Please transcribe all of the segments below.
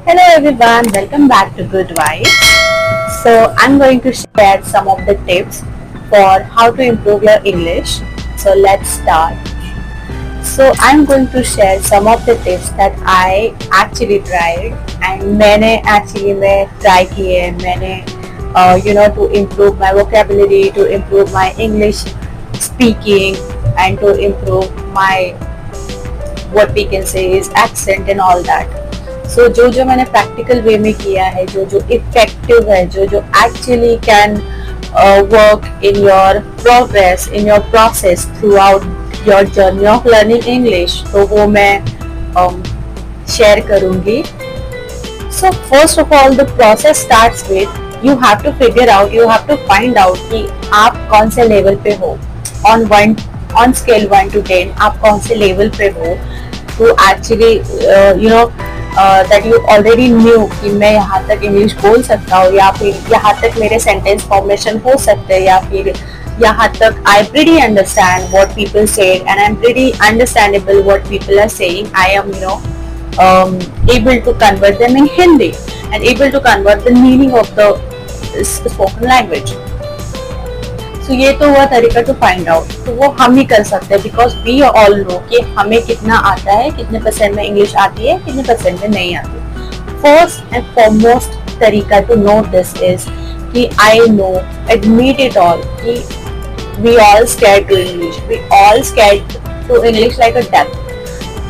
Hello everyone, welcome back to Good Vibes. So I'm going to share some of the tips for how to improve your English. So let's start. So I'm going to share some of the tips that I actually tried and मैं try किए to improve my vocabulary, to improve my English speaking and to improve my what we can say is accent and all that. सो जो जो मैंने practical way में किया है, जो जो इफेक्टिव है, जो जो actually can work in your progress, in your process throughout your journey of learning English, तो वो मैं शेयर करूंगी. So first of all the process starts with you have to figure out, you have to find out कि आप कौन से level पे हो. ऑन स्केल 1 to 10 आप कौन से लेवल पे हो, to actually that you already knew कि मैं यहाँ तक इंग्लिश बोल सकता हूँ, या फिर यहाँ तक मेरे सेंटेंस फॉर्मेशन हो सकते हैं, या फिर यहाँ तक I pretty understand what people said and I'm pretty understandable what people are saying. I am able to convert them in Hindi and able to convert the meaning of the spoken language. तो ये तो हुआ तरीका to find out. तो वो हम ही कर सकते हैं बिकॉज वी ऑल नो कि हमें कितना आता है, कितने परसेंट में इंग्लिश आती है, कितने परसेंट में नहीं आती. फर्स्ट एंड फॉरमोस्ट तरीका टू नो दिस इज कि I know, admit it all, कि we all scared to English, we all scared to English like a death.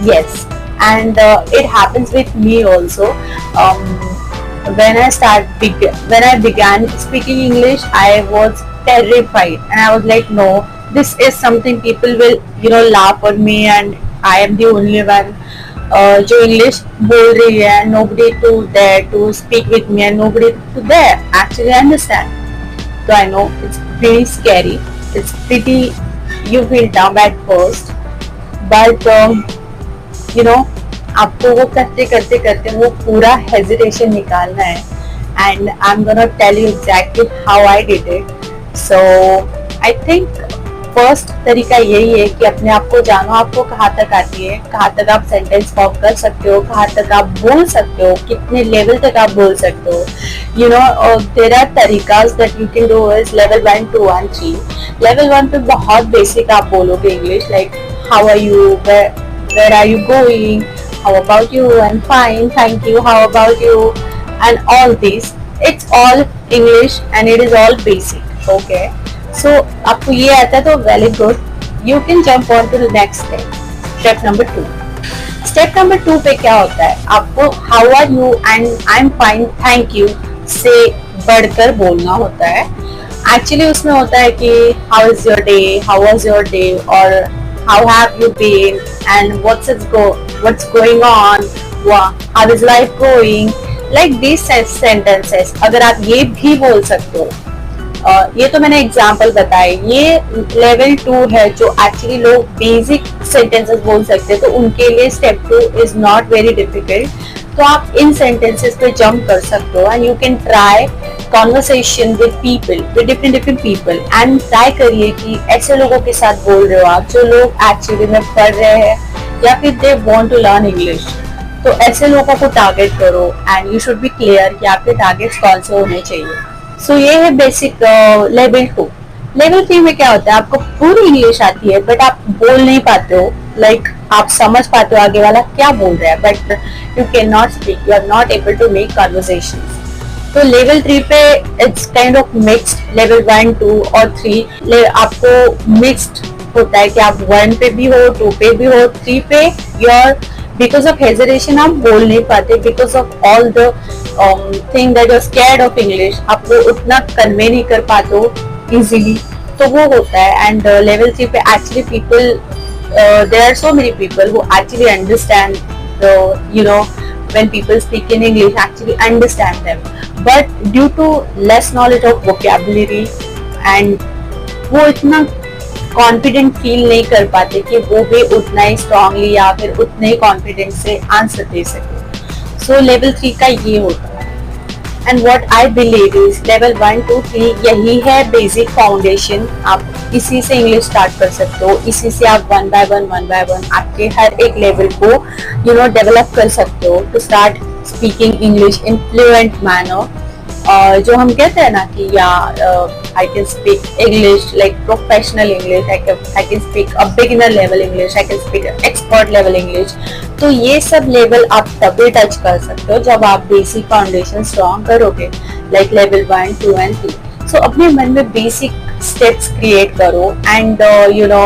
Yes, and it happens with me also. when I began speaking English, I was terrified and I was like, no, this is something people will laugh on me and I am the only one जो English बोल रही है, nobody to there to speak with me and nobody to there actually understand. So I know it's pretty scary, it's pretty, you feel down at first, but आपको वो करते करते करते वो पूरा हेजिटेशन निकालना है. And I am gonna tell you exactly how I did it. So I think first तरीका यही है कि अपने आप को जानो, आपको कहाँ तक आती है, कहाँ तक आप सेंटेंस फॉर्म कर सकते हो, कहाँ तक आप बोल सकते हो, कितने लेवल तक आप बोल सकते हो. देयर आर तरीकास that you can do is level 1, 2 and 3. Level 1 पे बहुत बेसिक आप बोलोगे English, like how are you, where are you going, how about you, I'm fine, thank you, how about you, and all these. It's all English and it is all basic. Okay, so आपको ये आता है तो very good. You can jump on to the next step. Step number 2. Step number 2 पे क्या होता है, आपको how are you and I'm fine, thank you से बढ़कर बोलना होता है. Actually उसमें होता है कि how is your day, how was your day, और how have you been and what's going on, how is life going, like these sentences. अगर आप ये भी बोल सकते हो, ये तो मैंने एग्जाम्पल बताए, ये लेवल 2 है जो एक्चुअली लोग बेसिक सेंटेंसेस बोल सकते हैं, तो उनके लिए step 2 is not very difficult. तो आप इन सेंटेंसेस पे जंप कर सकते हो and you can try conversation with people, with different people, and try करिए कि ऐसे लोगों के साथ बोल रहे हो आप जो लोग एक्चुअली में पढ़ रहे हैं या फिर they want to learn English. तो ऐसे लोगों को टारगेट करो and you should be clear कि आपके टारगेट्स कौन से होने चाहिए. सो ये है बेसिक लेवल 2. लेवल 3 में क्या होता है, आपको पूरी इंग्लिश आती है बट आप बोल नहीं पाते हो, लाइक आप समझ पाते हो आगे वाला क्या बोल रहा है but you can not speak, you are not able to make conversations. तो लेवल 3 पे it's kind of mixed. Level 1, 2 और 3 आपको मिक्स्ड होता है कि आप 1 पे भी हो, 2 पे भी हो, 3 पे योर बिकॉज ऑफ हेजिटेशन आप बोल नहीं पाते, because of all the thing that you are scared of English, आप वो उतना कन्वे नहीं कर पाते हो इजीली. तो वो होता है. एंड लेवल 3 पे actually people, there are so many people who actually understand when people speak in English, actually understand them, but due to less knowledge of vocabulary and वो इतना कॉन्फिडेंट फील नहीं कर पाते कि वो भी उतना ही स्ट्रांगली या फिर उतने ही कॉन्फिडेंस से आंसर दे सके. सो लेवल 3 का ये होता है. And what I believe is level 1, 2, 3 यही है बेसिक फाउंडेशन. आप इसी से इंग्लिश स्टार्ट कर सकते हो, इसी से आप वन बाय वन आपके हर एक लेवल को डेवलप कर सकते हो to start speaking English in fluent manner, जो हम कहते हैं ना कि या I can speak English like professional English, I can speak a beginner level English, I can speak expert level English. तो ये सब लेवल आप तभी टच कर सकते हो जब आप बेसिक फाउंडेशन स्ट्रॉन्ग करोगे, लाइक लेवल 1, 2 एंड 3। सो अपने मन में बेसिक स्टेप्स क्रिएट करो and you know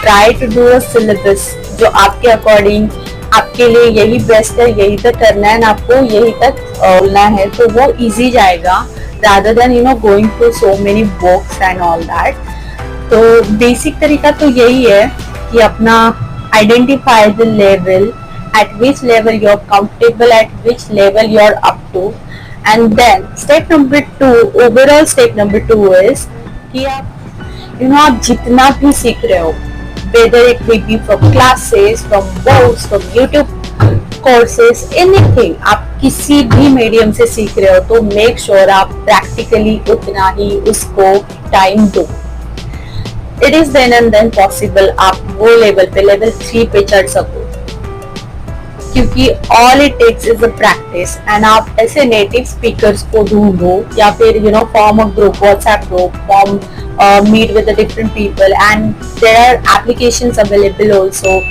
try to do a syllabus जो आपके अकॉर्डिंग आपके लिए यही बेस्ट है, यही तक करना है, आपको यही तक बोलना है, तो वो इजी जाएगा rather than you know going through so many books and all that। तो बेसिक तरीका तो यही है कि अपना identify the level, at which level you're comfortable, at which level you're up to, and then step number 2, overall step number 2 is कि आप you know आप जितना भी सीख रहे हो, whether it may be from classes, from books, from YouTube courses, anything, आप किसी भी मीडियम से सीख रहे हो तो मेक श्योर आप प्रैक्टिकली उतना ही उसको टाइम दो। It is then and then possible आप वो लेवल पे, लेवल 3 पे चढ़ सको, क्योंकि all it takes is a practice. And आप ऐसे नेटिव स्पीकर्स को ढूंढो या फिर you know form a group, WhatsApp group, form meet with different people, and there are applications available also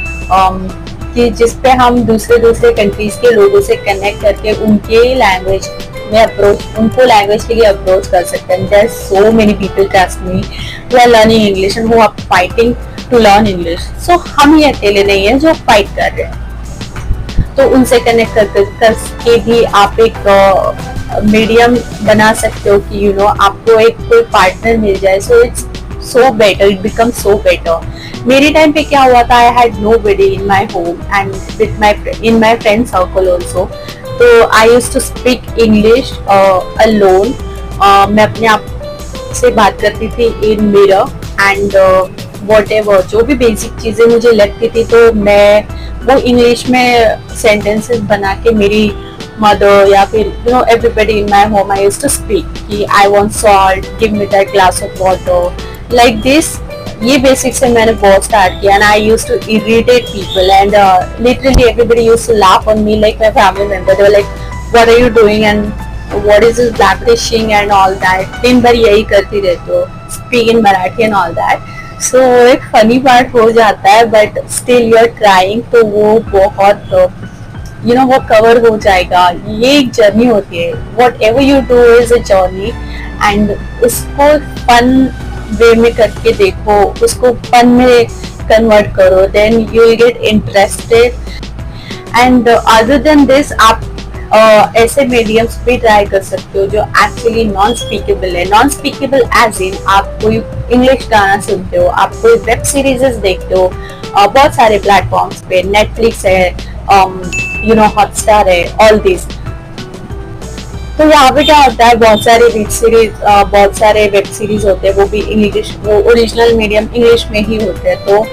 कि जिसपे हम दूसरे कंट्रीज के लोगों से कनेक्ट करके उनके लैंग्वेज में अप्रोच, उनको लैंग्वेज के लिए अप्रोच कर सकते हैं। There are so many people, trust me, who are learning English and who are fighting to learn English. So हम ही अकेले नहीं है जो फाइट कर रहे हैं, तो उनसे कनेक्ट करके भी आप एक मीडियम बना सकते हो कि यू नो आपको एक कोई पार्टनर मिल जाए। So it's so better, it becomes so better। मेरे टाइम पे क्या हुआ था, I had nobody in my home and in my friend circle also, तो I used to speak English alone। मैं अपने आप से बात करती थी in mirror and whatever, जो भी बेसिक चीजें मुझे लगती थी तो मैं वो इंग्लिश में सेंटेंसेस बना के मेरी मदर या फिर you know everybody in my home I used to speak कि I want salt, give me that glass of water, like this. ये बेसिक से मैंने बहुत स्टार्ट किया and I used to irritate people and literally everybody used to laugh on me, like my family member, they were like what are you doing and what is this blabbering and all that, दिन भर यही करती रहती हो, speak in Marathi and all that. So एक funny part हो जाता है but still you are trying, तो वो बहुत यू नो वो कवर हो जाएगा। ये एक जर्नी होती है, whatever you do is a journey and उसको फन वे में करके देखो, उसको फन में कन्वर्ट करो, then you will get interested. And other than this आप ऐसे मीडियम्स भी ट्राई कर सकते हो जो एक्चुअली नॉन स्पीकेबल है। नॉन स्पीकेबल एज इन आप कोई इंग्लिश गाना सुनते हो, आप कोई वेब सीरीजेस देखते हो, बहुत सारे प्लेटफॉर्म्स पे, नेटफ्लिक्स है, यू नो हॉटस्टार है, ऑल दिस। तो यहाँ पे क्या होता है, बहुत सारे वेब सीरीज होते हैं, वो भी इंग्लिश, वो ओरिजिनल मीडियम इंग्लिश में ही होते हैं। तो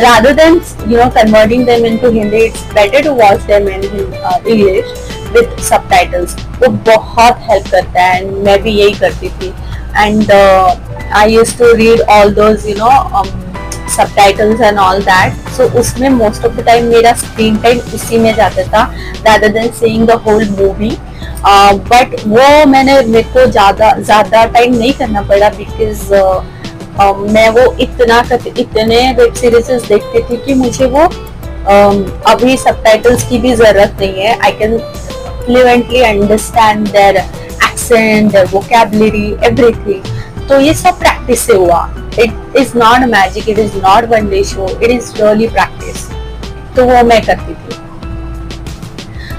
rather than you know converting them into Hindi, it's better to watch them in English with subtitles। वो बहुत हेल्प करता है एंड मैं भी यही करती थी and I used to read all those you know subtitles and all that। so उसमें most of the time मेरा screen time उसी में जाता था rather than seeing the whole movie। but वो मेरे को ज़्यादा टाइम नहीं करना पड़ा because मैं वो इतने वेब सीरीज देखती थी कि मुझे वो अभी सबटाइटल्स की भी जरूरत नहीं है। I can fluently understand their accent, their vocabulary, everything. तो ये सब प्रैक्टिस से हुआ। It is not magic, it is not one day show, it is really practice. तो वो मैं करती थी।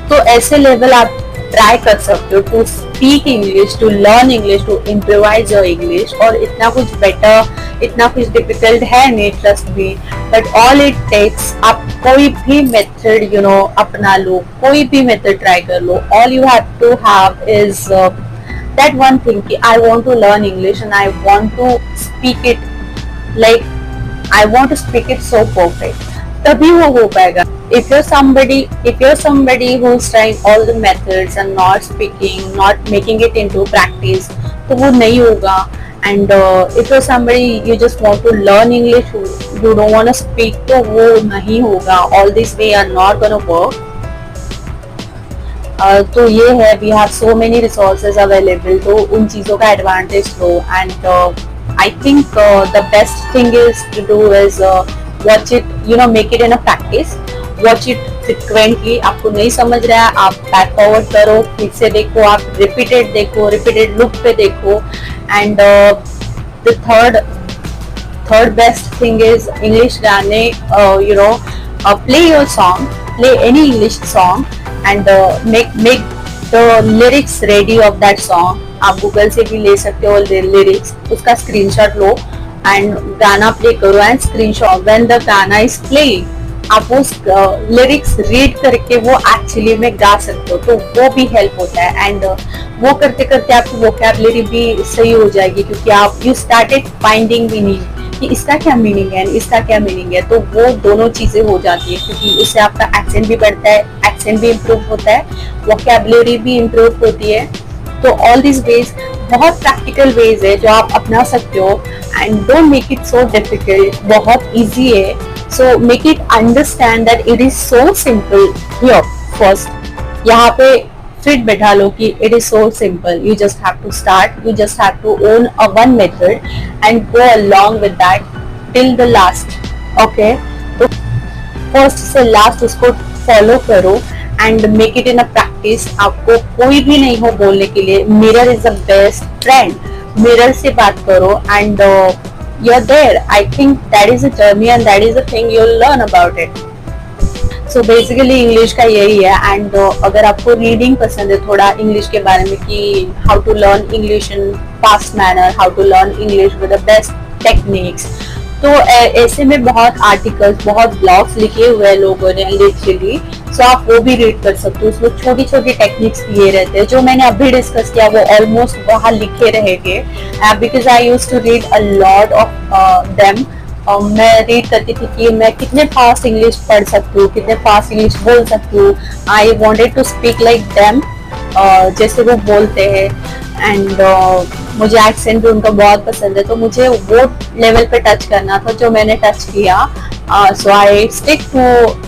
तो ऐसे लेवल आप ट्राई कर सकते हो to speak English, to learn English, to improvise your English. और इतना कुछ बेटर, इतना कुछ डिफिकल्ट है नहीं, trust me. But all it takes, आप कोई भी मेथड यू नो अपना लो, कोई भी मेथड ट्राई कर लो। All you have to have is that one thing कि I want to learn English and I want to speak it like I want to speak it so perfect, तभी वो हो पाएगा। If you're somebody who's trying all the methods and not speaking, not making it into practice, तो वो नहीं होगा। And if you're somebody you just want to learn English, you don't want to speak, तो वो नहीं होगा। All this way are not gonna work। तो ये है, we have so many resources available, तो उन चीज़ों का एडवांटेज लो. And I think the best thing is to do is watch it, you know, make it in a practice. Watch it frequently. आपको नहीं समझ रहा है, आप बैक फॉरवर्ड करो, फिर से देखो, आप रिपीटेड देखो, रिपीटेड लुक पे देखो. And the third best thing is English गाने. You know, play your song, play any English song, and make the lyrics ready of that song. आप गूगल से भी ले सकते हो लिरिक्स, उसका स्क्रीनशॉट लो एंड गाना प्ले करो. एंड स्क्रीनशॉट व्हेन द गाना इज प्लेइंग, आप उस लिरिक्स रीड करके वो एक्चुअली में गा सकते हो, तो वो भी हेल्प होता है. एंड वो करते करते आपकी वोकैबुलरी भी सही हो जाएगी, क्योंकि आप यू स्टार्टेड फाइंडिंग मीनिंग कि इसका क्या मीनिंग है, इसका क्या मीनिंग है. तो वो दोनों चीजें हो जाती है, क्योंकि इससे आपका एक्सेंट भी बढ़ता है, एक्सेंट भी इम्प्रूव होता है, वोकैबुलरी भी इम्प्रूव होती है. तो ऑल दिस वेज बहुत प्रैक्टिकल वेज है जो आप अपना सकते हो. And don't make it so difficult. बहुत इजी है. So make it understand that it is so simple. Here first यहाँ पे फिट बैठा लो कि it is so simple. You just have to start, you just have to own a one method and go along with that till the last. Okay, तो first से last उसको follow करो and make it in a practice. आपको कोई भी नहीं हो बोलने के लिए, mirror is the best friend. Mirror से बात करो and you are there. I think that is a journey and that is a thing you will learn about it. So basically English का यही है. एंड अगर आपको रीडिंग पसंद है थोड़ा इंग्लिश के बारे में, कि how to learn English in fast manner, how to learn English with the best techniques, तो ऐसे में बहुत आर्टिकल्स, बहुत ब्लॉग्स लिखे हुए हैं लोगों ने लिटरली. सो आप वो भी रीड कर सकते हो. उसमें छोटी छोटी टेक्निक्स दिए रहते हैं. जो मैंने अभी डिस्कस किया वो ऑलमोस्ट वहाँ लिखे रहेंगे, because I used to read a lot of them. मैं रीड करती थी कि मैं कितने फास्ट इंग्लिश पढ़ सकती हूँ, कितने फास्ट इंग्लिश बोल सकती हूँ. I wanted to speak like them, जैसे वो बोलते हैं. एंड मुझे एक्सेंट भी उनका बहुत पसंद है, तो मुझे वो लेवल पे टच करना था जो मैंने टच किया. So I stick to,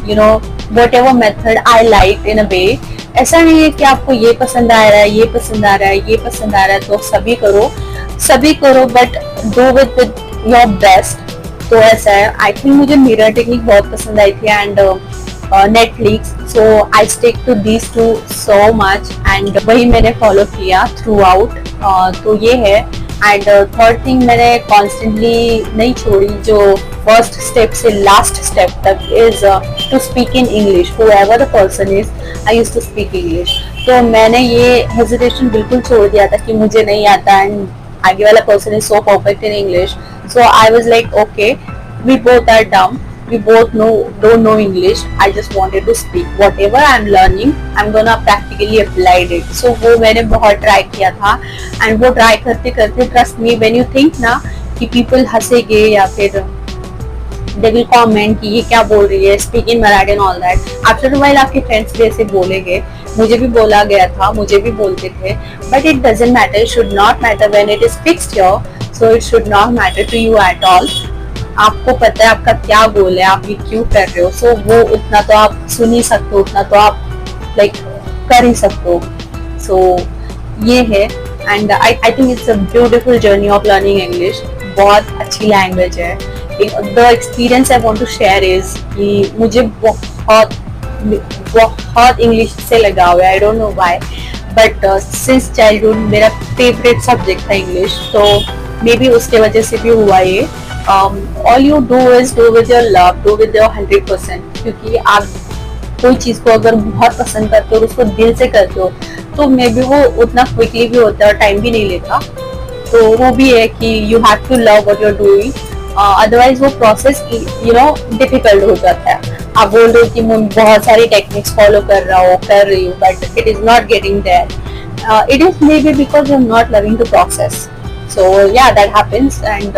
you know, whatever method I like in a way. ऐसा नहीं है कि आपको ये पसंद आ रहा है, ये पसंद आ रहा है, ये पसंद आ रहा है तो सभी करो, but do with your best. तो ऐसा है. आई थिंक मुझे मिरर टेक्निक बहुत पसंद आई थी and Netflix. So I stick to these two so much and वही मैंने फॉलो किया थ्रू आउट. तो ये है. एंड थर्ड थिंग मैंने कॉन्स्टेंटली नहीं छोड़ी, जो फर्स्ट स्टेप से लास्ट स्टेप तक, is to speak in English. Whoever the person is, I used to speak English. तो मैंने ये हेजिटेशन बिल्कुल छोड़ दिया था कि मुझे नहीं आता एंड आगे वाला person is so perfect in English. So I was like, okay, we both are dumb. We both don't know English. I just wanted to speak. Whatever I'm learning, I'm gonna practically apply it. So वो मैंने बहुत try किया था. And वो try करते करते, trust me, when you think ना कि people हंसेंगे या फिर they will comment कि ये क्या बोल रही है, speak in Marathi and all that. After a while आपके friends भी ऐसे बोलेंगे. मुझे भी बोला गया था, मुझे भी बोलते थे. But it doesn't matter. It should not matter when it is fixed here. So it should not matter to you at all. आपको पता है आपका क्या गोल है, आप ये क्यों कर रहे हो. सो वो उतना तो आप सुन ही सकते हो, उतना तो आप लाइक कर ही सकते हो. सो ये है. And I think it's a beautiful journey of learning English. बहुत अच्छी लैंग्वेज है. The experience I want to share is कि मुझे बहुत इंग्लिश से लगाव है. I don't know why, but since childhood मेरा फेवरेट सब्जेक्ट था इंग्लिश. तो मे बी उसके वजह से भी हुआ ये. All you do is do with your love, do with your 100%. क्योंकि आप कोई चीज को अगर बहुत पसंद करते हो और उसको दिल से करते हो, तो मे बी वो उतना क्विकली भी होता है और टाइम भी नहीं लेता. तो वो भी है कि you have to love what you are doing. Otherwise वो प्रोसेस यू नो डिफिकल्ट हो जाता है. आप बोल रहे हो कि मैं बहुत सारी टेक्निक्स फॉलो कर रही हूँ, but it is not getting there. It is maybe because you're not loving the process. So yeah, that happens. And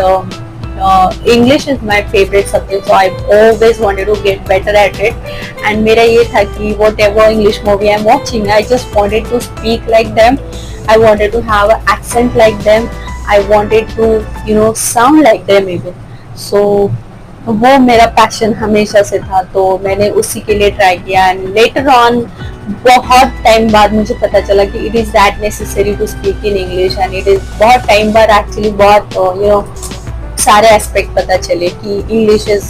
English is my favorite subject, so I've always wanted to get better at it. And मेरा ये था कि whatever English movie I'm watching, I just wanted to speak like them. I wanted to have an accent like them. I wanted to, you know, sound like them even. So वो मेरा passion हमेशा से था, तो मैंने उसी के लिए ट्राई किया. एंड लेटर ऑन बहुत टाइम बाद मुझे पता चला कि it is that necessary to speak in English, and it is बहुत टाइम बाद एक्चुअली बहुत सारे एस्पेक्ट पता चले कि इंग्लिश इज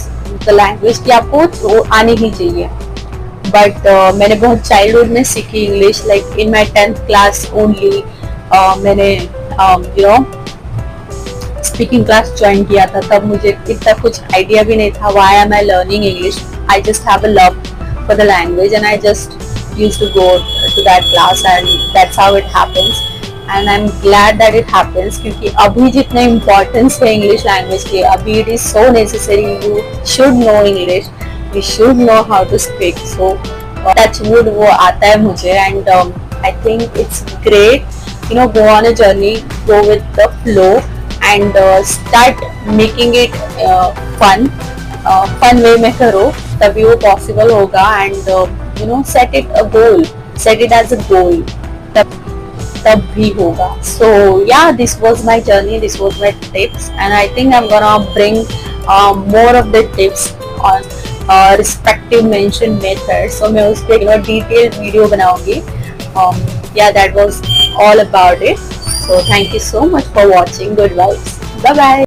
द लैंग्वेज की आपको आनी ही चाहिए। बट मैंने बहुत चाइल्डहुड में सीखी English, like in my 10th class only मैंने स्पीकिंग क्लास ज्वाइन किया था। तब मुझे इतना कुछ आइडिया भी नहीं था why am I learning English. I just have a love for the language and I just used to go to that class, and that's how it happens, and I'm glad that it happens क्योंकि अभी जितना importance है English language की, अभी it is so necessary, you should know English, you should know how to speak, so touch wood वो आता है मुझे, and I think it's great, go on a journey, go with the flow, and start making it fun way में करो, तभी वो possible होगा, and set it a goal, set it as a goal, तब भी होगा. So yeah, this was my journey, this was my tips, and I think I'm gonna bring more of the tips on respective mentioned methods. So मैं उसके detailed video बनाऊंगी. Yeah, that was all about it. So thank you so much for watching. Good vibes. Bye bye.